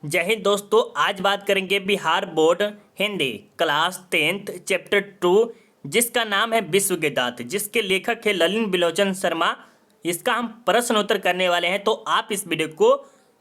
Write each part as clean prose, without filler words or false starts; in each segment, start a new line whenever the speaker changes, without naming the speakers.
जय हिंद दोस्तों। आज बात करेंगे Bihar board Hindi class 10th chapter 2 जिसका नाम है विश्व के दांत, जिसके लेखक है ललिन बिलोचन शर्मा। इसका हम प्रश्न उत्तर करने वाले हैं, तो आप इस वीडियो को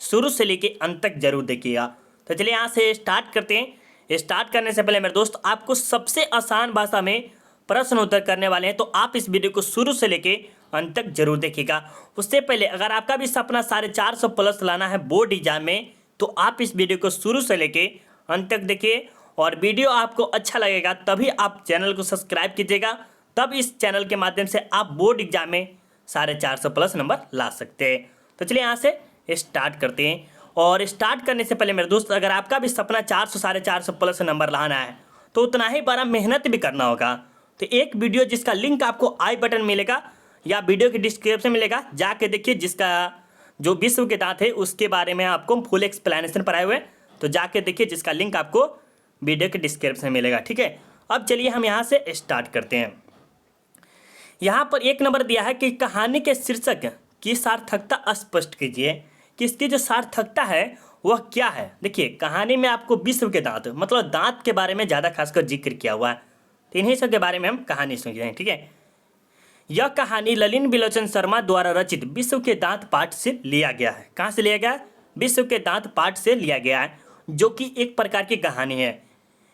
शुरू से लेके अंत तक जरूर देखिएगा। तो चलिए यहाँ से स्टार्ट करते हैं। स्टार्ट करने से पहले मेरे दोस्त आपको सबसे आसान भाषा में प्रश्न उत्तर करने वाले हैं, तो आप इस वीडियो को शुरू से लेके अंत तक जरूर देखिएगा। उससे पहले अगर आपका भी सपना 450 प्लस लाना है बोर्ड एग्जाम में, तो आप इस वीडियो को शुरू से लेके अंत तक देखिए। और वीडियो आपको अच्छा लगेगा तभी आप चैनल को सब्सक्राइब कीजिएगा, तब इस चैनल के माध्यम से आप बोर्ड एग्जाम में 450 प्लस नंबर ला सकते हैं। तो चलिए यहाँ से स्टार्ट करते हैं। और स्टार्ट करने से पहले मेरे दोस्त, अगर आपका भी सपना 400 450 प्लस नंबर लाना है, तो उतना ही बड़ा मेहनत भी करना होगा। तो एक वीडियो जिसका लिंक आपको आई बटन मिलेगा या वीडियो के डिस्क्रिप्शन मिलेगा, जाके देखिए। जिसका जो विश्व के दांत है उसके बारे में आपको फुल एक्सप्लेनेशन पढ़ाए हुए, तो जाके देखिए, जिसका लिंक आपको वीडियो के डिस्क्रिप्शन में मिलेगा। ठीक है, अब चलिए हम यहाँ से स्टार्ट करते हैं। यहाँ पर एक नंबर दिया है कि कहानी के शीर्षक की सार्थकता स्पष्ट कीजिए कि इसकी जो सार्थकता है वह क्या है। देखिए, कहानी में आपको विश्व के दांत मतलब दांत के बारे में ज़्यादा खासकर जिक्र किया हुआ है, तो इन्हीं सब के बारे में हम कहानी सुन रहे हैं। ठीक है, यह कहानी ललिन बिलोचन शर्मा द्वारा रचित विश्व के दांत पाठ से लिया गया है। कहाँ से लिया गया है? विश्व के दांत पाठ से लिया गया है, जो कि एक प्रकार की कहानी है।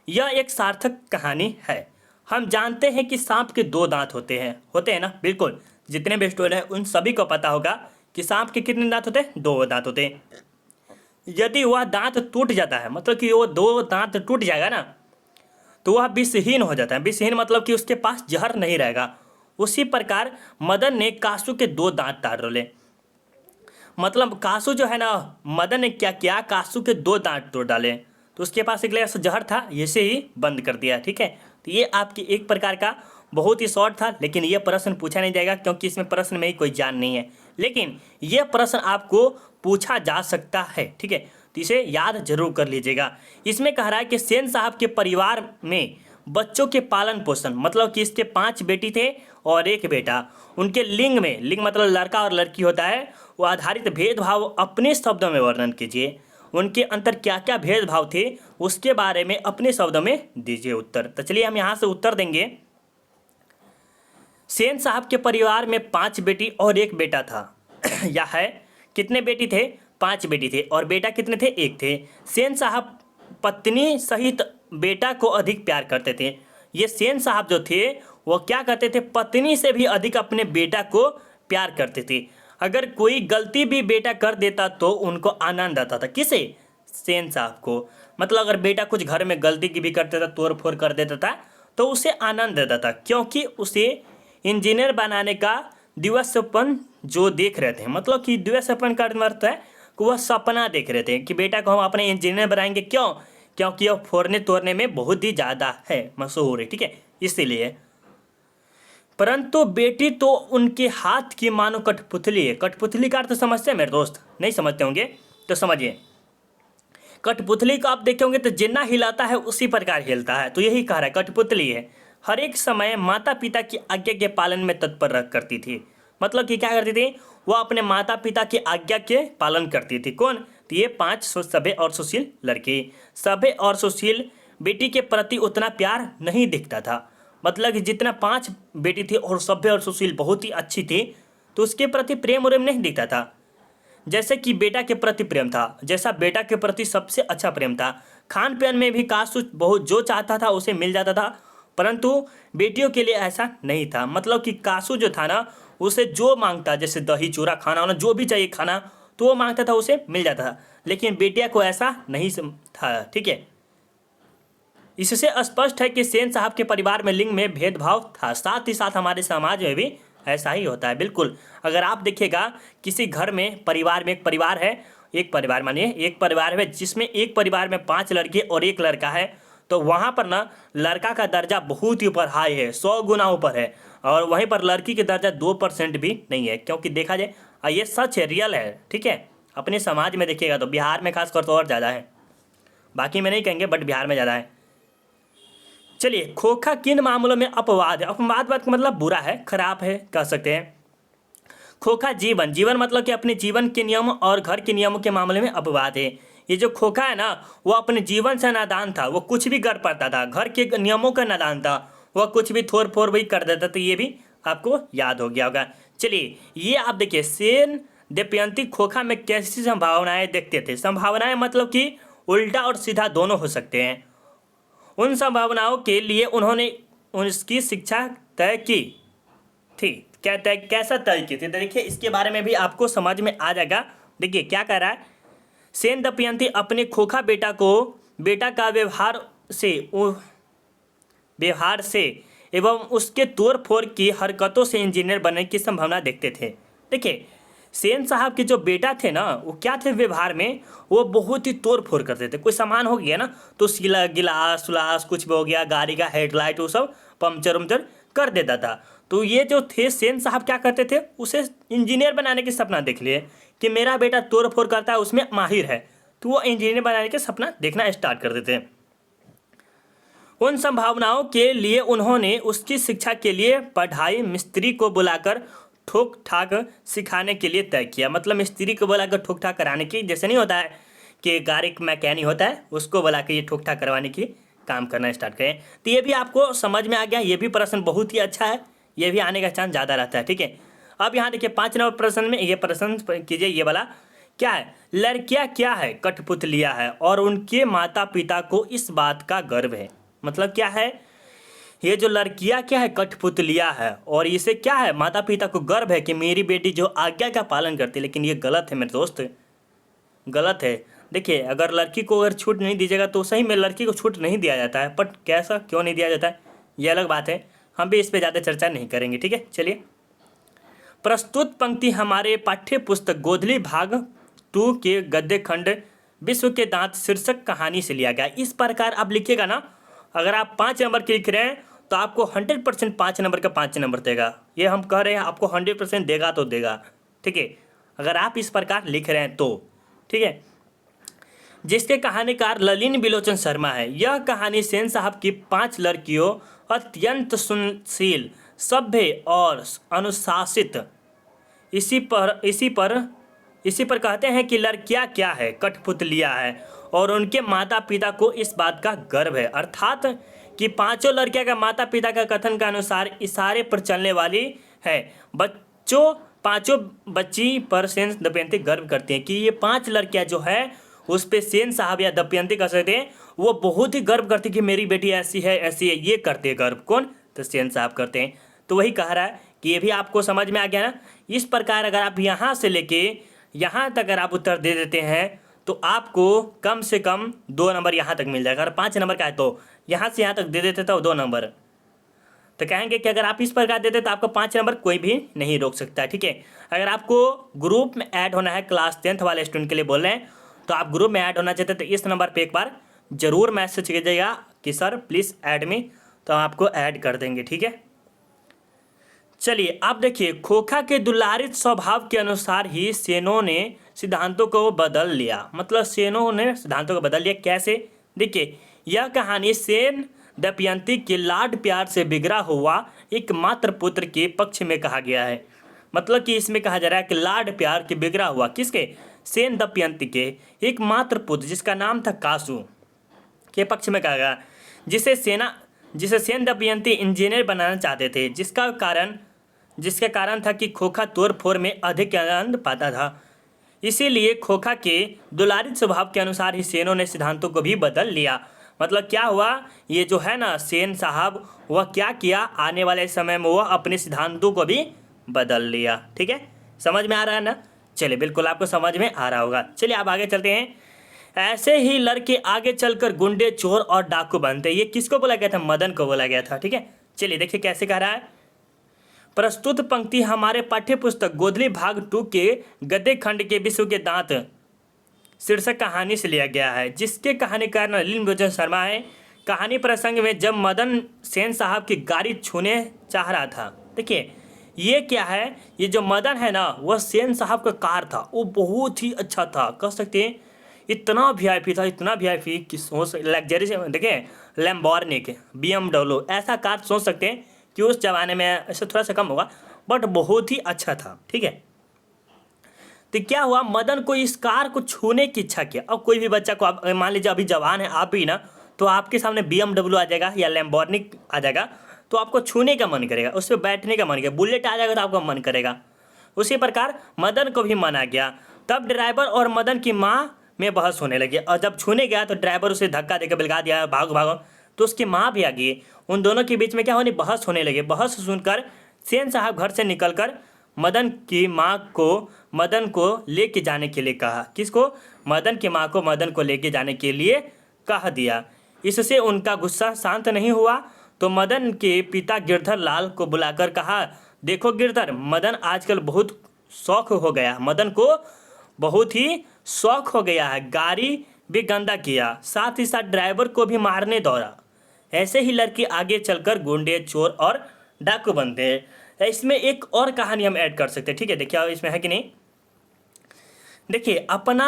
यह एक सार्थक कहानी है। हम जानते हैं कि सांप के दो दांत होते हैं ना। बिल्कुल, जितने भी स्टूडेंट हैं उन सभी को पता होगा कि सांप के कितने दांत होते हैं? दो दांत होते हैं। यदि वह दांत टूट जाता है, मतलब कि वो दो दांत टूट जाएगा ना, तो वह विषहीन हो जाता है। विषहीन मतलब कि उसके पास जहर नहीं रहेगा। उसी प्रकार मदन ने कासू के दो दांत ताड़ डाले। मतलब कासू जो है ना, मदन ने क्या किया, कासू के दो दांत तोड़ डाले, तो उसके पास एक गिलास जहर था, इसे ही बंद कर दिया। ठीक है, तो ये आपकी एक प्रकार का बहुत ही शॉर्ट था, लेकिन ये प्रश्न पूछा नहीं जाएगा क्योंकि इसमें प्रश्न में ही कोई जान नहीं है, लेकिन यह प्रश्न आपको पूछा जा सकता है। ठीक है, तो इसे याद जरूर कर लीजिएगा। इसमें कह रहा है कि सेन साहब के परिवार में बच्चों के पालन पोषण, मतलब कि इसके 5 बेटी थे और एक बेटा। उनके लिंग में, लिंग मतलब लड़का और लड़की होता है, वो आधारित भेदभाव अपने शब्दों में वर्णन कीजिए। उनके अंतर क्या क्या भेदभाव थे उसके बारे में अपने शब्दों में दीजिए उत्तर। तो चलिए हम यहाँ से उत्तर देंगे। सेन साहब के परिवार में 5 बेटी और एक बेटा था। यह है, कितने बेटी थे? 5 बेटी थे और बेटा कितने थे? एक थे। सेन साहब पत्नी सहित बेटा को अधिक प्यार करते थे। ये सेन साहब जो थे वो क्या करते थे? पत्नी से भी अधिक अपने बेटा को प्यार करते थे। अगर कोई गलती भी बेटा कर देता तो उनको आनंद आता था। किसे? सेन साहब को। मतलब अगर बेटा कुछ घर में गलती की भी करता था, तोड़ फोड़ कर देता था, तो उसे आनंद देता था, क्योंकि उसे इंजीनियर बनाने का दिव्यसपन जो देख रहे थे। मतलब कि दिव्यसपन का अर्थ है कि वह सपना देख रहे थे कि बेटा को हम अपने इंजीनियर बनाएंगे। क्यों? क्योंकि वह फोड़ने तोड़ने में बहुत ही ज़्यादा है, मशहूर है। ठीक है, इसीलिए। परंतु बेटी तो उनके हाथ की मानो कठपुतली है। कठपुतली का अर्थ समझते हैं मेरे दोस्त? नहीं समझते होंगे तो समझिए। कठपुतली को आप देखे होंगे तो जिन्ना हिलाता है उसी प्रकार हिलता है, तो यही कह रहा है, कठपुतली है। हर एक समय माता पिता की आज्ञा के पालन में तत्पर रह करती थी। मतलब कि क्या करती थी? वो अपने माता पिता की आज्ञा के पालन करती थी। कौन? तो ये 5 सभ्य और सुशील लड़की। सभ्य और सुशील बेटी के प्रति उतना प्यार नहीं दिखता था। मतलब कि जितना 5 बेटी थी और सभ्य और सुशील बहुत ही अच्छी थी, तो उसके प्रति प्रेम उरेम नहीं दिखता था जैसे कि बेटा के प्रति प्रेम था। जैसा बेटा के प्रति सबसे अच्छा प्रेम था। खान पान में भी कासू बहुत जो चाहता था उसे मिल जाता था, परंतु बेटियों के लिए ऐसा नहीं था। मतलब कि कासू जो था ना, उसे जो मांगता, जैसे दही चूरा खाना होना, जो भी चाहिए खाना, तो वो मांगता था, उसे मिल जाता था। लेकिन बेटिया को ऐसा नहीं था। ठीक है, इससे स्पष्ट है कि सेन साहब के परिवार में लिंग में भेदभाव था। साथ ही साथ हमारे समाज में भी ऐसा ही होता है। बिल्कुल, अगर आप देखिएगा किसी घर में, परिवार में, एक परिवार है, एक परिवार मानिए एक परिवार है जिसमें एक परिवार में 5 लड़के और एक लड़का है, तो वहाँ पर ना लड़का का दर्जा बहुत ही ऊपर हाई है, 100 गुना ऊपर है, और वहीं पर लड़की का दर्जा 2% भी नहीं है। क्योंकि देखा जाए, ये सच है, रियल है। ठीक है, अपने समाज में देखिएगा तो बिहार में खासकर तो और ज़्यादा है, बाकी में नहीं कहेंगे, बट बिहार में ज़्यादा है। चलिए, खोखा किन मामलों में अपवाद है? अपवाद बात का मतलब बुरा है, खराब है, कह सकते हैं। खोखा जीवन, जीवन मतलब कि अपने जीवन के नियम और घर के नियमों के मामले में अपवाद है। ये जो खोखा है ना, वो अपने जीवन से नादान था, वो कुछ भी कर पाता था, घर के नियमों का नादान था, वह कुछ भी थोड़ फोड़ भी कर देता। तो ये भी आपको याद हो गया होगा। चलिए ये आप देखिए, सेन दमयंती खोखा में कैसी संभावनाएं देखते थे। संभावनाएं मतलब कि उल्टा और सीधा दोनों हो सकते हैं। उन संभावनाओं के लिए उन्होंने उसकी शिक्षा तय की थी। क्या तय, कैसा तय की थी, तो देखिए इसके बारे में भी आपको समझ में आ जाएगा। देखिए क्या कह रहा है, सेन दमयंती अपने खोखा बेटा का व्यवहार से एवं उसके तोड़ फोड़ की हरकतों से इंजीनियर बनने की संभावना देखते थे। देखिए सेन साहब के जो बेटा थे ना, वो क्या थे व्यवहार में, वो बहुत ही तोड़ फोड़ करते थे। कोई सामान हो गया ना, तो सिला गिलास उलास कुछ भी हो गया, गाड़ी का हेडलाइट वो सब पंक्चर उम्चर कर देता था। तो ये जो थे सेन साहब क्या करते थे, उसे इंजीनियर बनाने की सपना देख लिए कि मेरा बेटा तोड़ फोड़ करता है, उसमें माहिर है, तो वो इंजीनियर बनाने के सपना देखना स्टार्ट कर देते हैं। उन संभावनाओं के लिए उन्होंने उसकी शिक्षा के लिए पढ़ाई मिस्त्री को बुलाकर ठोक ठाक सिखाने के लिए तय किया। मतलब मिस्त्री को बुलाकर ठोक ठाक कराने की, जैसे नहीं होता है कि गाड़ी मैकेनिक होता है, उसको बुला के ये ठोक ठाक करवाने की काम करना स्टार्ट करें। तो ये भी आपको समझ में आ गया। ये भी प्रश्न बहुत ही अच्छा है, ये भी आने का चांस ज़्यादा रहता है। ठीक है, अब यहाँ देखिए 5 नंबर प्रश्न में ये प्रश्न कीजिए, ये वाला क्या है, लड़कियाँ क्या है, कठपुतलियाँ है और उनके माता पिता को इस बात का गर्व है। मतलब क्या है, ये जो लड़कियां क्या है, कठपुतलियां है, और इसे क्या है, माता पिता को गर्व है कि मेरी बेटी जो आज्ञा का पालन करती है। लेकिन ये गलत है मेरे दोस्त, गलत है। देखिए अगर लड़की को अगर छूट नहीं दीजिएगा तो सही में लड़की को छूट नहीं दिया जाता है, बट कैसा क्यों नहीं दिया जाता है ये अलग बात है, हम भी इस पर ज़्यादा चर्चा नहीं करेंगे। ठीक है, चलिए प्रस्तुत पंक्ति हमारे पाठ्य पुस्तक गोधली भाग 2 के गद्य खंड विश्व के दांत शीर्षक कहानी से लिया गया। इस प्रकार आप लिखिएगा ना, अगर आप 5 नंबर के लिख रहे हैं तो आपको 100% 5 नंबर का 5 नंबर देगा। ये हम कह रहे हैं आपको 100% देगा तो देगा। ठीक है, अगर आप इस प्रकार लिख रहे हैं तो ठीक है। जिसके कहानीकार ललिन बिलोचन शर्मा है। यह कहानी सेन साहब की 5 लड़कियों अत्यंत सुशील, सभ्य और अनुशासित, इसी पर कहते हैं कि लड़कियां क्या है, कठपुतलियां है और उनके माता पिता को इस बात का गर्व है। अर्थात कि 5 लड़कियां का माता पिता का कथन के अनुसार इशारे पर चलने वाली है। 5 बच्ची पर सेन दमयंती गर्व करते हैं कि ये 5 लड़कियां जो है उस पर सेन साहब या दमयंती कह सकते हैं, वो बहुत ही गर्व करती कि मेरी बेटी ऐसी है ऐसी है। ये करते हैं गर्व, कौन, तो सेन साहब करते हैं। तो वही कह रहा है कि ये भी आपको समझ में आ गया ना। इस प्रकार अगर आप यहाँ से लेके यहाँ तक अगर आप उत्तर दे देते हैं तो आपको कम से कम 2 नंबर यहाँ तक मिल जाएगा। अगर 5 नंबर का है तो यहाँ से यहाँ तक दे देते तो 2 नंबर। तो कहेंगे कि अगर आप इस प्रकार देते तो आपको 5 नंबर कोई भी नहीं रोक सकता है। ठीक है, अगर आपको ग्रुप में ऐड होना है, क्लास 10th वाले स्टूडेंट के लिए बोल रहे हैं, तो आप ग्रुप में ऐड होना चाहते हैं तो इस नंबर पर एक बार जरूर मैसेज कीजिएगा कि सर प्लीज़ ऐड मी, तो आपको ऐड कर देंगे। ठीक है, चलिए आप देखिए, खोखा के दुलारित स्वभाव के अनुसार ही सेनों ने सिद्धांतों को बदल लिया। मतलब सेनों ने सिद्धांतों को बदल लिया कैसे, देखिए यह कहानी सेन दमयंती के लाड प्यार से बिगड़ा हुआ एक मात्र पुत्र के पक्ष में कहा गया है। मतलब कि इसमें कहा जा रहा है कि लाड प्यार के बिगड़ा हुआ किसके, सेन दमयंती के एक मात्र पुत्र जिसका नाम था कासू के पक्ष में कहा गया, जिसे सेन दमयंती इंजीनियर बनाना चाहते थे, जिसका कारण था कि खोखा तोड़ फोड़ में अधिक आनंद पाता था। इसीलिए खोखा के दुलारित स्वभाव के अनुसार ही सेनों ने सिद्धांतों को भी बदल लिया। मतलब क्या हुआ, ये जो है ना सेन साहब, वह क्या किया, आने वाले समय में वह अपने सिद्धांतों को भी बदल लिया। ठीक है, समझ में आ रहा है ना। चलिए बिल्कुल आपको समझ में आ रहा होगा। चलिए आप आगे चलते हैं। ऐसे ही लड़के आगे चलकर गुंडे, चोर और डाकू बनते। ये किसको बोला गया था, मदन को बोला गया था। ठीक है, चलिए देखिए कैसे कह रहा है। प्रस्तुत पंक्ति हमारे पाठ्य पुस्तक गोधली भाग 2 के गद्य खंड के विश्व के दांत शीर्षक कहानी से लिया गया है, जिसके कहानीकार ललिन बिलोचन शर्मा है। कहानी प्रसंग में जब मदन सेन साहब की गाड़ी छूने चाह रहा था, देखिए ये क्या है, ये जो मदन है ना, वह सेन साहब का कार था, वो बहुत ही अच्छा था, कह सकते हैं इतना वीआईपी था, इतना वीआईपी कि सोच लग्जरी से, देखिए लैम्बोर्गिनी, BMW ऐसा कार सोच सकते हैं कि उस जमाने में ऐसे थोड़ा सा कम होगा, बट बहुत ही अच्छा था। ठीक है, तो क्या हुआ, मदन को इस कार को छूने की इच्छा किया। अब कोई भी बच्चा को, आप मान लीजिए अभी जवान है आप ही ना, तो आपके सामने BMW आ जाएगा या लैम्बोर्गिनी आ जाएगा, तो आपको छूने का मन करेगा, उस पर बैठने का मन करेगा। बुलेट आ जाएगा तो आपका मन करेगा। उसी प्रकार मदन को भी मन आ गया। तब ड्राइवर और मदन की माँ में बहस होने लगी, और जब छूने गया तो ड्राइवर उसे धक्का देकर बिलगा दिया, भागो भागो। तो उसकी माँ भी आ गई। उन दोनों के बीच में क्या होने, बहस होने लगी। बहस सुनकर सेन साहब घर से निकलकर मदन की माँ को मदन को लेके जाने के लिए कहा। किसको? मदन की माँ को मदन को लेके जाने के लिए कह दिया। इससे उनका गुस्सा शांत नहीं हुआ, तो मदन के पिता गिरधर लाल को बुलाकर कहा, देखो गिरधर, मदन आजकल बहुत शौक हो गया, मदन को बहुत ही शौक हो गया है, गाड़ी भी गंदा किया, साथ ही साथ ड्राइवर को भी मारने दौड़ा। ऐसे ही लड़की आगे चलकर गुंडे, चोर और डाकू बनते हैं। इसमें एक और कहानी हम ऐड कर सकते हैं, ठीक है? देखिए इसमें है कि नहीं, देखिए अपना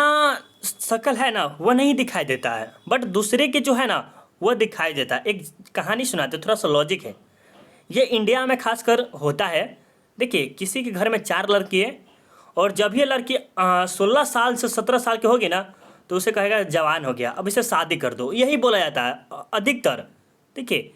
शक्ल है ना वो नहीं दिखाई देता है, बट दूसरे के जो है ना वो दिखाई देता है। एक कहानी सुनाते, थोड़ा सा लॉजिक है ये, इंडिया में खासकर होता है। देखिए किसी के घर में 4 लड़की है, और जब ये लड़की 16 साल से 17 साल की होगी ना, तो उसे कहेगा जवान हो गया, अब इसे शादी कर दो, यही बोला जाता है अधिकतर। देखिए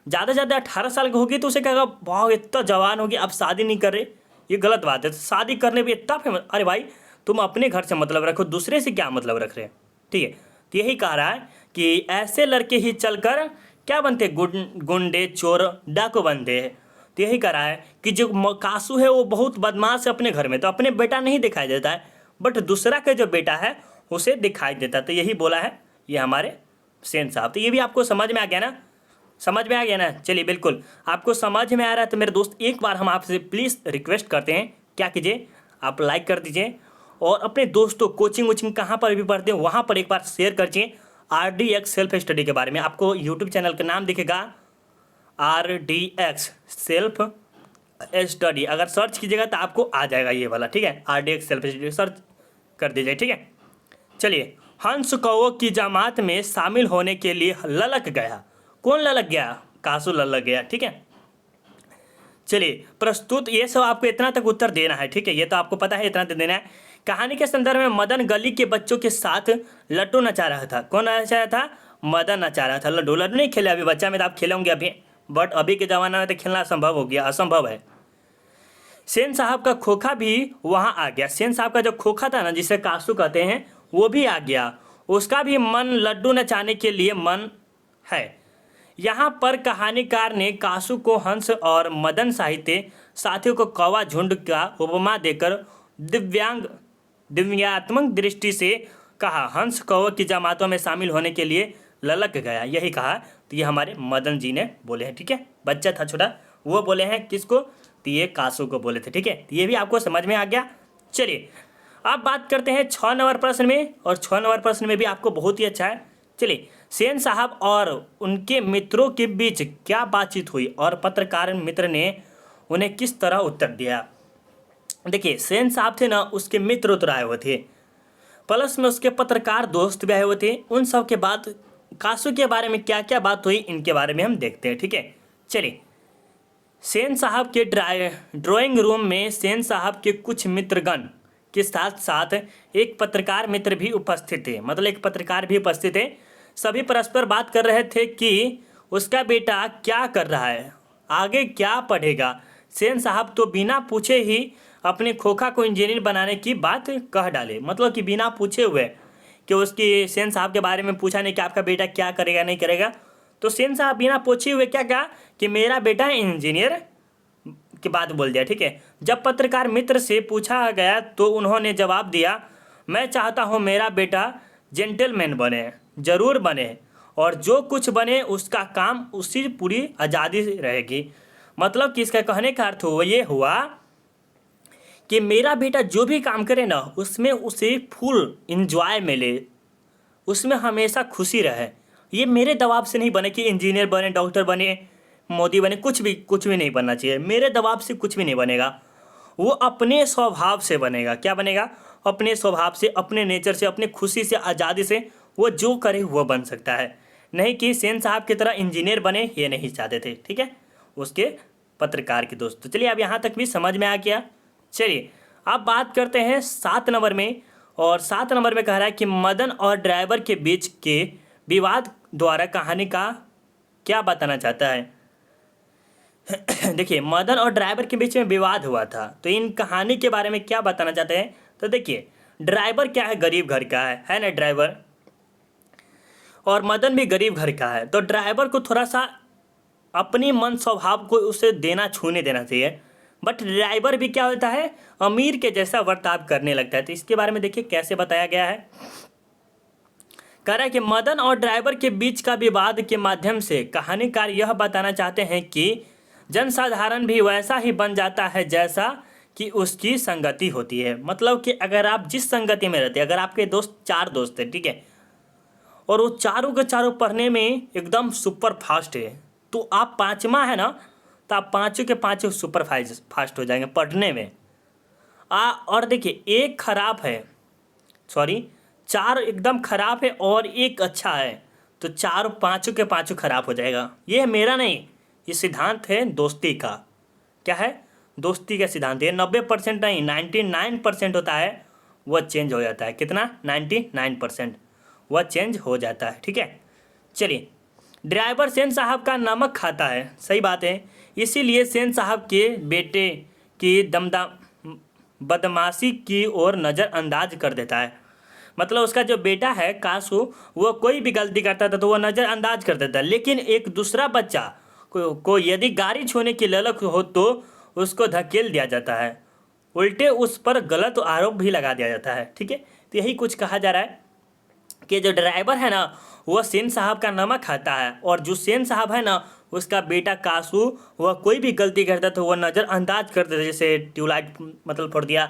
ज़्यादा से ज़्यादा 18 साल की होगी तो उसे कहेगा वाह इतना जवान होगी, अब शादी नहीं कर रहे, ये गलत बात है। शादी करने भी इतना फेमस, अरे भाई तुम अपने घर से मतलब रखो, दूसरे से क्या मतलब रख रहे हैं, ठीक है? तो यही कह रहा है कि ऐसे लड़के ही चलकर क्या बनते, गुंडे, चोर, डाकू बनते हैं। तो यही कह रहा है कि जो कासू है वो बहुत बदमाश है अपने घर में, तो अपने बेटा नहीं दिखाई देता है, बट दूसरा का जो बेटा है उसे दिखाई देता है। तो यही बोला है ये हमारे सेन साहब। तो ये भी आपको समझ में आ गया ना, समझ में आ गया ना? चलिए बिल्कुल आपको समझ में आ रहा है तो मेरे दोस्त एक बार हम आपसे प्लीज़ रिक्वेस्ट करते हैं, क्या कीजिए, आप लाइक कर दीजिए, और अपने दोस्तों कोचिंग वोचिंग कहाँ पर भी पढ़ते हैं वहाँ पर एक बार शेयर कर दीजिए RDX सेल्फ स्टडी के बारे में। आपको यूट्यूब चैनल का नाम दिखेगा RDX सेल्फ स्टडी, अगर सर्च कीजिएगा तो आपको आ जाएगा ये वाला, ठीक है? RDX सेल्फ स्टडी सर्च कर दीजिए, ठीक है? चलिए, हंस कौओं की जमात में शामिल होने के लिए ललक गया। कौन ललक गया? कासू ललक गया, ठीक है? चलिए प्रस्तुत, ये सब आपको इतना तक उत्तर देना है, ठीक है? ये तो आपको पता है, इतना तक देना है। कहानी के संदर्भ में मदन गली के बच्चों के साथ लट्टू नचा रहा था। कौन नचा रहा था? मदन नचा रहा था लड्डू। लड्डू नहीं खेले अभी बच्चा में, तो आप खेलोगे अभी, बट अभी के ज़माना में तो खेलना असंभव हो गया, असंभव है। सेन साहब का खोखा भी वहाँ आ गया। सेन साहब का जो खोखा था ना, जिसे कासू कहते हैं, वो भी आ गया। उसका भी मन लड्डू नचाने के लिए मन है। यहाँ पर कहानीकार ने कासू को हंस और मदन साहित्य साथियों को कौवा झुंड का उपमा देकर दिव्यांगात्मक दृष्टि से कहा। हंस कौवे की जमातों में शामिल होने के लिए ललक गया, यही कहा। तो ये हमारे मदन जी ने बोले हैं, ठीक है? बच्चा था छोटा, वो बोले हैं किसको? तो ये कासू को बोले थे, ठीक है? तो ये भी आपको समझ में आ गया। चलिए अब बात करते हैं 6 नंबर प्रश्न में, और 6 नंबर प्रश्न में भी आपको बहुत ही अच्छा है। चलिए, सेन साहब और उनके मित्रों के बीच क्या बातचीत हुई और पत्रकार मित्र ने उन्हें किस तरह उत्तर दिया? देखिए सेन साहब थे ना, उसके मित्र उतर आए हुए थे, प्लस में उसके पत्रकार दोस्त भी आए हुए थे। उन सब के बाद कासू के बारे में क्या क्या बात हुई, इनके बारे में हम देखते हैं, ठीक है? चलिए, सेन साहब के ड्राइंग रूम में सेन साहब के कुछ मित्रगण के साथ साथ एक पत्रकार मित्र भी उपस्थित थे, मतलब एक पत्रकार भी उपस्थित थे। सभी परस्पर बात कर रहे थे कि उसका बेटा क्या कर रहा है, आगे क्या पढ़ेगा। सेन साहब तो बिना पूछे ही अपने खोखा को इंजीनियर बनाने की बात कह डाले, मतलब कि बिना पूछे हुए, कि उसकी सेन साहब के बारे में पूछा नहीं कि आपका बेटा क्या करेगा नहीं करेगा, तो सेन साहब बिना पूछे हुए क्या कहा कि मेरा बेटा इंजीनियर की बात बोल दिया, ठीक है? जब पत्रकार मित्र से पूछा गया तो उन्होंने जवाब दिया, मैं चाहता हूँ मेरा बेटा जेंटलमैन बने, जरूर बने, और जो कुछ बने उसका काम उसी पूरी आज़ादी रहेगी। मतलब कि इसका कहने का अर्थ ये हुआ कि मेरा बेटा जो भी काम करे ना, उसमें उसे फुल इंजॉय मिले, उसमें हमेशा खुशी रहे। ये मेरे दबाव से नहीं बने कि इंजीनियर बने, डॉक्टर बने, मोदी बने, कुछ भी नहीं बनना चाहिए। मेरे दबाव से कुछ भी नहीं बनेगा, वो अपने स्वभाव से बनेगा। क्या बनेगा? अपने स्वभाव से, अपने नेचर से, अपने खुशी से, आज़ादी से वो जो करे वो बन सकता है। नहीं कि सेन साहब की तरह इंजीनियर बने, ये नहीं चाहते थे, ठीक है? उसके पत्रकार के दोस्त। तो चलिए अब यहाँ तक भी समझ में आ गया। चलिए अब बात करते हैं 7 नंबर में, और 7 नंबर में कह रहा है कि मदन और ड्राइवर के बीच के विवाद द्वारा कहानी का क्या बताना चाहता है। देखिए, मदन और ड्राइवर के बीच में विवाद हुआ था, तो इन कहानी के बारे में क्या बताना चाहते हैं। तो देखिए, ड्राइवर क्या है, गरीब घर का है ना ड्राइवर, और मदन भी गरीब घर का है। तो ड्राइवर को थोड़ा सा अपनी मन स्वभाव को उसे देना छूने देना चाहिए, बट ड्राइवर भी क्या होता है, अमीर के जैसा बर्ताव करने लगता है। तो इसके बारे में देखिए कैसे बताया गया है। कह रहा है कि मदन और ड्राइवर के बीच का विवाद के माध्यम से कहानीकार यह बताना चाहते हैं कि जनसाधारण भी वैसा ही बन जाता है जैसा कि उसकी संगति होती है। मतलब कि अगर आप जिस संगति में रहते हैं, अगर आपके दोस्त 4 दोस्त हैं, ठीक है, और वो चारों के चारों पढ़ने में एकदम सुपर फास्ट है, तो आप 5वां है ना, तो आप पाँचों के पाँचों सुपर फास्ट हो जाएंगे पढ़ने में। और देखिए, एक खराब है, सॉरी 4 एकदम खराब है और एक अच्छा है, तो 4 पाँचों के पाँचों खराब हो जाएगा। ये मेरा नहीं, ये सिद्धांत है दोस्ती का। क्या है, दोस्ती का सिद्धांत। ये 90% नहीं 99% होता है, वह चेंज हो जाता है। कितना, 99% वह चेंज हो जाता है। ठीक है, चलिए। ड्राइवर सेन साहब का नमक खाता है, सही बात है, इसीलिए सेन साहब के बेटे की बदमाशी की ओर नज़रअंदाज कर देता है। मतलब उसका जो बेटा है कासू, वो कोई भी गलती करता था तो वो नज़रअंदाज कर देता है, लेकिन एक दूसरा बच्चा को यदि गाड़ी छूने की ललक हो तो उसको धकेल दिया जाता है, उल्टे उस पर गलत आरोप भी लगा दिया जाता है। ठीक है, तो यही कुछ कहा जा रहा है कि जो ड्राइवर है ना, वह सेन साहब का नमक खाता है, और जो सेन साहब है ना, उसका बेटा कासू, वह कोई भी गलती करता तो वह नज़रअंदाज कर देता। जैसे ट्यूबलाइट मतलब फोड़ दिया,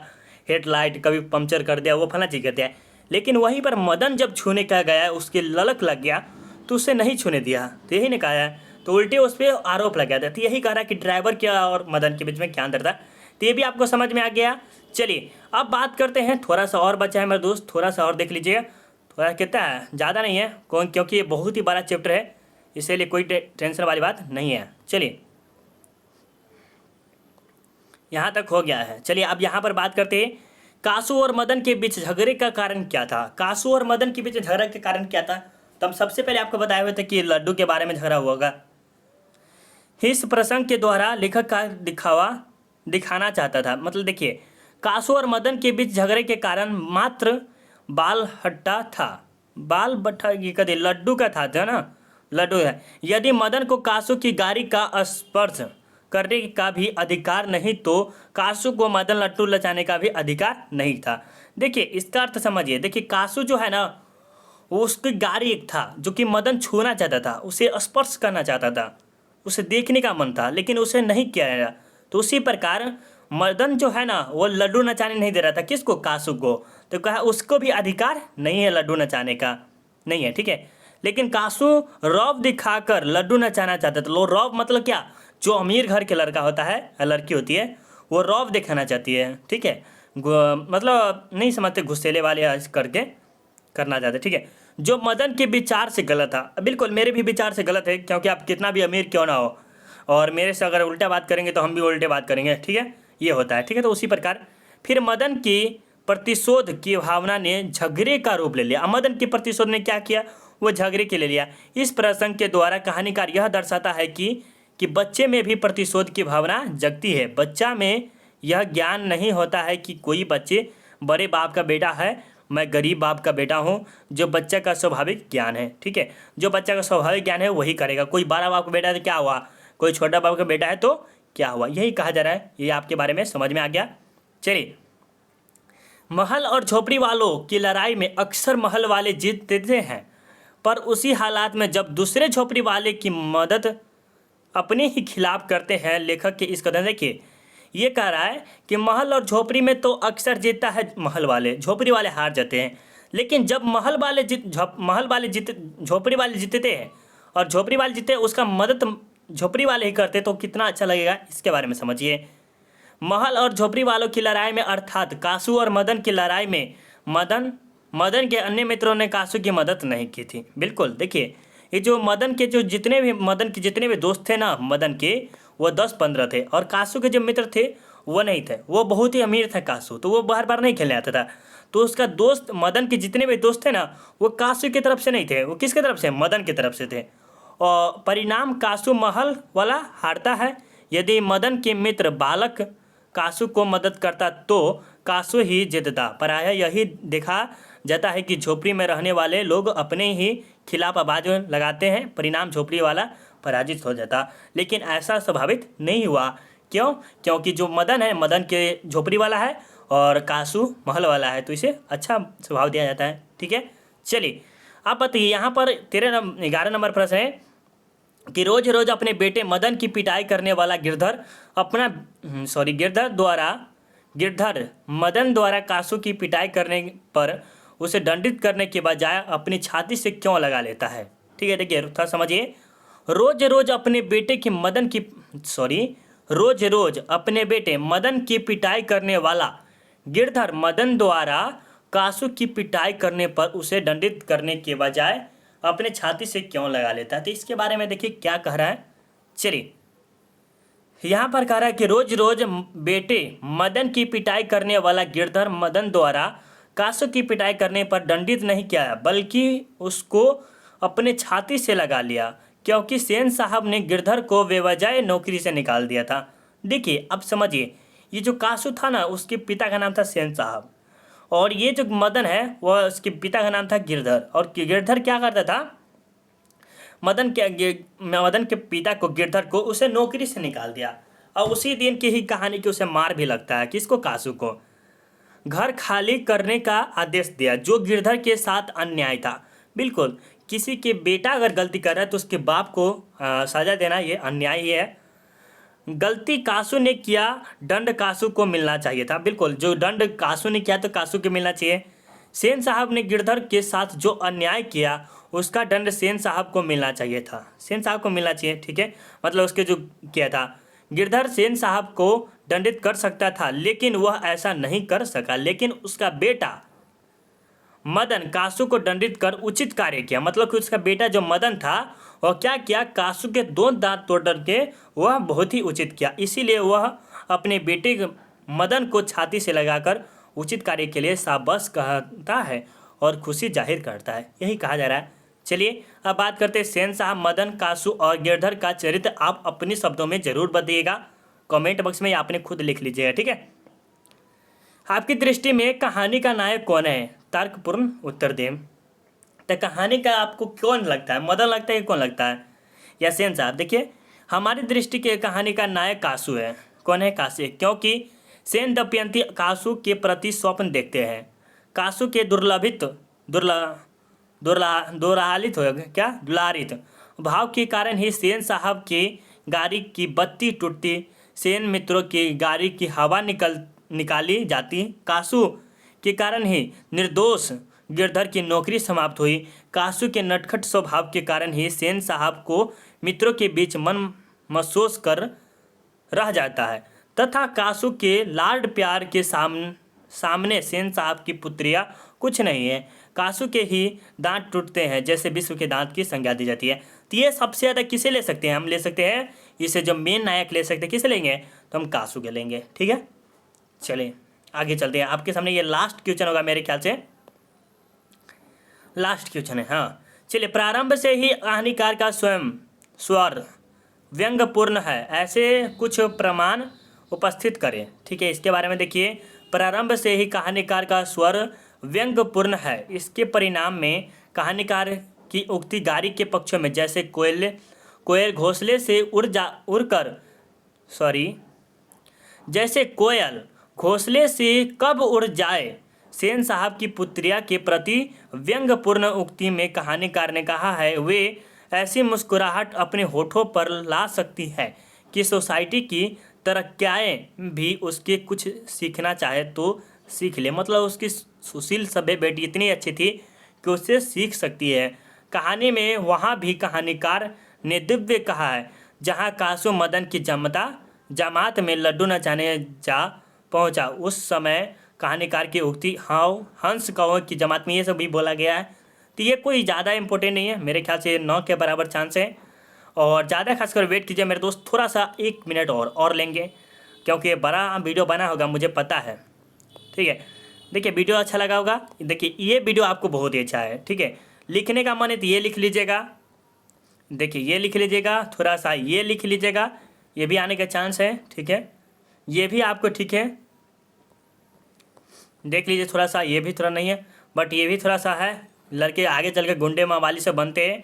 हेडलाइट कभी पंक्चर कर दिया, वो फला चीज़ करते हैं। लेकिन वहीं पर मदन जब छूने का गया, उसके ललक लग गया तो उसे नहीं छूने दिया, तो यही ने कहा है, तो उल्टे उस पर आरोप लग गया था। तो यही कह रहा है कि ड्राइवर क्या और मदन के बीच में क्या अंतर था। तो ये भी आपको समझ में आ गया। चलिए, अब बात करते हैं, थोड़ा सा और बचा है मेरे दोस्त, थोड़ा सा और देख लीजिएगा। थोड़ा कितना है, ज़्यादा नहीं है, क्योंकि ये बहुत ही बड़ा चैप्टर है, इसीलिए कोई टेंशन वाली बात नहीं है। चलिए, यहाँ तक हो गया है। चलिए, अब यहाँ पर बात करते हैं, कासू और मदन के बीच झगड़े का कारण क्या था। कासू और मदन के बीच झगड़ा के कारण क्या था, तो हम सबसे पहले आपको बताए हुए थे कि लड्डू के बारे में झगड़ा हुआ होगा। इस प्रसंग के द्वारा लेखक का दिखाना चाहता था। मतलब देखिए, कासू और मदन के बीच झगड़े के कारण मात्र बाल हट्टा था, बाल बट्टा ये कदे लड्डू का था ना, लड्डू है। यदि मदन को कासू की गाड़ी का स्पर्श करने का भी अधिकार नहीं, तो कासू को मदन लड्डू लचाने का भी अधिकार नहीं था। देखिए, इसका अर्थ समझिए। देखिए, कासू जो है ना, वो उसकी गाड़ी एक था जो कि मदन छूना चाहता था, उसे स्पर्श करना चाहता था, उसे देखने का मन था, लेकिन उसे नहीं किया गया। तो उसी प्रकार मदन जो है ना, वो लड्डू नचाने नहीं दे रहा था, किसको, कासू को। तो कहा उसको भी अधिकार नहीं है लड्डू नचाने का, नहीं है। ठीक है, लेकिन कासू रौब दिखाकर लड्डू नचाना चाहता था। लो रौब मतलब क्या, जो अमीर घर के लड़का होता है, लड़की होती है, वो रौब दिखाना चाहती है। ठीक है, मतलब नहीं समझते, गुस्सेले वाले करके करना चाहते। ठीक है, जो मदन के विचार से गलत था, बिल्कुल मेरे भी विचार से गलत है, क्योंकि आप कितना भी अमीर क्यों ना हो, और मेरे से अगर उल्टा बात करेंगे तो हम भी उल्टे बात करेंगे। ठीक है, ये होता है। ठीक है, तो उसी प्रकार फिर मदन की प्रतिशोध की भावना ने झगड़े का रूप ले लिया। मदन की प्रतिशोध ने क्या किया, वो झगड़े के ले लिया। इस प्रसंग के द्वारा कहानीकार यह दर्शाता है कि बच्चे में भी प्रतिशोध की भावना जगती है। बच्चा में यह ज्ञान नहीं होता है कि कोई बच्चे बड़े बाप का बेटा है, मैं गरीब बाप का बेटा हूँ, जो बच्चा का स्वाभाविक ज्ञान है। ठीक है, जो बच्चा का स्वाभाविक ज्ञान है वही करेगा। कोई बड़ा बाप का बेटा है तो क्या हुआ, कोई छोटा बाप का बेटा है तो क्या हुआ, यही कहा जा रहा है। ये आपके बारे में समझ में आ गया। चलिए, महल और झोपड़ी वालों की लड़ाई में अक्सर महल वाले जीतते हैं, पर उसी हालात में जब दूसरे झोपड़ी वाले की मदद अपने ही खिलाफ करते हैं। लेखक के इस कदम देखिए, ये कह रहा है कि महल और झोपड़ी में तो अक्सर जीतता है महल वाले, झोपड़ी वाले हार जाते हैं। लेकिन जब झोपड़ी वाले जीतते हैं और झोपड़ी वाले जीते, उसका मदद झोपड़ी वाले ही करते, तो कितना अच्छा लगेगा, इसके बारे में समझिए। महल और झोपड़ी वालों की लड़ाई में, अर्थात कासू और मदन की लड़ाई में, मदन के अन्य मित्रों ने कासू की मदद नहीं की थी। बिल्कुल देखिए, ये जो मदन के जितने भी दोस्त थे ना, मदन के वो 10-15 थे, और कासू के जो मित्र थे वो नहीं थे, वो बहुत ही अमीर था कासू, तो वो बार बार नहीं खेलने आता था। तो उसका दोस्त मदन के जितने भी दोस्त थे ना, वो कासू की तरफ से नहीं थे, वो किसके तरफ से, मदन की तरफ से थे। और परिणाम कासू महल वाला हारता है। यदि मदन के मित्र बालक कासू को मदद करता तो कासू ही जीतता। प्रायः यही देखा जाता है कि झोपड़ी में रहने वाले लोग अपने ही खिलाफ आवाज लगाते हैं, परिणाम झोपड़ी वाला पराजित हो जाता। लेकिन ऐसा स्वाभाविक नहीं हुआ। क्यों? क्योंकि जो मदन है, मदन के झोपड़ी वाला है और कासू महल वाला है, तो इसे अच्छा स्वभाव दिया जाता है। ठीक है, चलिए आप बताइए यहाँ पर 11 नंबर प्रश्न है कि रोज रोज अपने बेटे मदन की पिटाई करने वाला गिरधर मदन द्वारा कासू की पिटाई करने पर उसे दंडित करने के बजाय अपनी छाती से क्यों लगा लेता है। ठीक है, देखिए थोड़ा समझिए। रोज रोज अपने बेटे की रोज रोज अपने बेटे मदन की पिटाई करने वाला गिरधर मदन द्वारा कासू की पिटाई करने पर उसे दंडित करने के बजाय अपने छाती से क्यों लगा लेता है। तो इसके बारे में देखिए क्या कह रहा है। चलिए यहाँ पर कह रहा है कि रोज रोज बेटे मदन की पिटाई करने वाला गिरधर मदन द्वारा कासू की पिटाई करने पर दंडित नहीं किया, बल्कि उसको अपने छाती से लगा लिया, क्योंकि सेन साहब ने गिरधर को बेवजह नौकरी से निकाल दिया था। देखिए अब समझिए, ये जो कासू था ना, उसके पिता का नाम था सेन साहब, और ये जो मदन है वह उसके पिता का नाम था गिरधर। और गिरधर क्या करता था, मदन के पिता को, गिरधर को, उसे नौकरी से निकाल दिया। और उसी दिन की ही कहानी की उसे मार भी लगता है, किसको, कासू को। घर खाली करने का आदेश दिया, जो गिरधर के साथ अन्याय था। बिल्कुल, किसी के बेटा अगर गलती कर रहा है तो उसके बाप को सजा देना ये अन्याय ही है। गलती कासू ने किया, दंड कासू को मिलना चाहिए था। बिल्कुल, जो दंड कासू ने किया तो कासू को मिलना चाहिए। सेन साहब ने गिरधर के साथ जो अन्याय किया उसका दंड सेन साहब को मिलना चाहिए था, सेन साहब को मिलना चाहिए। ठीक है, मतलब उसके जो किया था, गिरधर सेन साहब को दंडित कर सकता था, लेकिन वह ऐसा नहीं कर सका। लेकिन उसका बेटा मदन कासू को दंडित कर उचित कार्य किया। मतलब कि उसका बेटा जो मदन था वह क्या किया, कासू के 2 दांत तोड़ के वह बहुत ही उचित किया। इसीलिए वह अपने बेटे मदन को छाती से लगाकर उचित कार्य के लिए शाबाश कहता है और खुशी जाहिर करता है, यही कहा जा रहा है। चलिए अब बात करते हैं सेन साहब, मदन, कासू और गिरधर का चरित्र आप अपने शब्दों में जरूर बताइएगा, कमेंट बॉक्स में आपने खुद लिख लीजिएगा। ठीक है, आपकी दृष्टि में कहानी का नायक कौन है, तर्कपूर्ण उत्तर दें। तो कहानी का आपको कौन लगता है, मदन लगता है कि कौन लगता है, या सेन साहब। देखिए हमारी दृष्टि के कहानी का नायक कासू है। कौन है, कासू, क्योंकि सेन दमयंती कासू के प्रति स्वप्न देखते हैं। कासू के दुलारित भाव के कारण ही सेन साहब की गाड़ी की बत्ती टूटती, सेन मित्रों की गाड़ी की हवा निकाली जाती। कासू के कारण ही निर्दोष गिरधर की नौकरी समाप्त हुई। कासू के नटखट स्वभाव के कारण ही सेन साहब को मित्रों के बीच मन महसूस कर रह जाता है, तथा कासू के लाड प्यार के सामने सेन साहब की पुत्रियां कुछ नहीं है। कासू के ही दांत टूटते हैं, जैसे विश्व के दांत की संज्ञा दी जाती है। तो ये सबसे ज़्यादा किसे ले सकते हैं, हम ले सकते हैं इसे, जो मेन नायक ले सकते हैं, किसे लेंगे, तो हम कासू के लेंगे। ठीक है, चलिए आगे चलते हैं। आपके सामने ये लास्ट क्वेश्चन होगा, मेरे ख्याल से लास्ट क्वेश्चन है। हाँ चलिए, प्रारंभ से ही कहानीकार का स्वयं स्वर व्यंग्यपूर्ण है, ऐसे कुछ प्रमाण उपस्थित करें। ठीक है, इसके बारे में देखिए। प्रारंभ से ही कहानीकार का स्वर व्यंग्यपूर्ण है, इसके परिणाम में कहानीकार की उक्ति गारी के पक्षों में, जैसे कोयल घोंसले से जैसे कोयल घोंसले से कब उड़ जाए, सेन साहब की पुत्रिया के प्रति व्यंग्यपूर्ण उक्ति में कहानीकार ने कहा है, वे ऐसी मुस्कुराहट अपने होठों पर ला सकती है कि सोसाइटी की तरक्याएँ भी उसके कुछ सीखना चाहे तो सीख ले। मतलब उसकी सुशील सभ्य बेटी इतनी अच्छी थी कि उससे सीख सकती है। कहानी में वहाँ भी कहानीकार ने दिव्य कहा है, जहाँ कासू मदन की जमात में लड्डू नचाने जा पहुँचा, उस समय कहानीकार की उक्ति हंस कौओं की जमात में, ये सब भी बोला गया है। तो ये कोई ज़्यादा इंपॉर्टेंट नहीं है, मेरे ख्याल से 9 के बराबर चांस है। और ज़्यादा खासकर वेट कीजिए मेरे दोस्त, थोड़ा सा 1 मिनट और लेंगे। क्योंकि ये बड़ा वीडियो बना होगा, मुझे पता है। ठीक है, देखिए वीडियो अच्छा लगा होगा। देखिए ये वीडियो आपको बहुत ही अच्छा है। ठीक है, लिखने का मन है तो ये लिख लीजिएगा। देखिए ये लिख लीजिएगा, थोड़ा सा ये लिख लीजिएगा, ये भी आने का चांस है। ठीक है, ये भी आपको ठीक है, देख लीजिए थोड़ा सा, ये भी थोड़ा नहीं है, बट ये भी थोड़ा सा है। लड़के आगे चल के गुंडे मवाली से बनते हैं,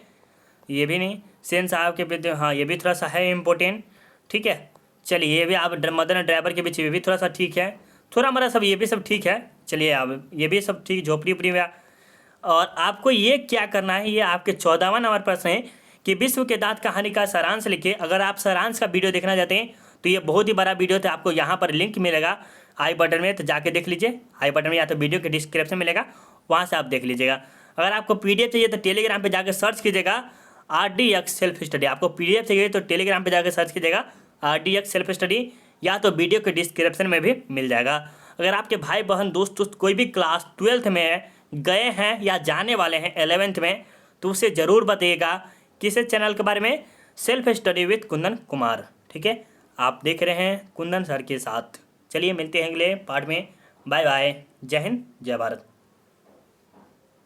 ये भी नहीं। सेन साहब के विद्या, हाँ ये भी थोड़ा सा है इम्पोर्टेंट। ठीक है, चलिए ये भी आप मदन ड्राइवर के बीच, ये भी थोड़ा सा ठीक है, थोड़ा मोड़ा सब ये भी सब ठीक है। चलिए आप ये भी सब ठीक, झोपड़ी उपड़ी में। और आपको ये क्या करना है, ये आपके 14वां नंबर प्रश्न है कि विश्व के दांत कहानी का सारांश लिखिए। अगर आप सारांश का वीडियो देखना चाहते हैं तो ये बहुत ही बड़ा वीडियो था, आपको यहाँ पर लिंक मिलेगा आई बटन में, तो जाके देख लीजिए आई बटन में, या तो वीडियो के डिस्क्रिप्शन में मिलेगा, वहाँ से आप देख लीजिएगा। अगर आपको PDF चाहिए तो टेलीग्राम पे जाकर सर्च कीजिएगा RDX सेल्फ स्टडी। आपको PDF चाहिए तो टेलीग्राम पे जाकर सर्च कीजिएगा RDX सेल्फ स्टडी, या तो वीडियो के डिस्क्रिप्शन में भी मिल जाएगा। अगर आपके भाई बहन दोस्त कोई भी क्लास 12th में गए हैं या जाने वाले हैं 11th में, तो उसे ज़रूर बताइएगा किसी चैनल के बारे में, self study with Kundan Kumar. ठीक है, आप देख रहे हैं कुंदन सर के साथ। चलिए मिलते हैं अगले पार्ट में, बाय बाय, जय हिंद जय भारत।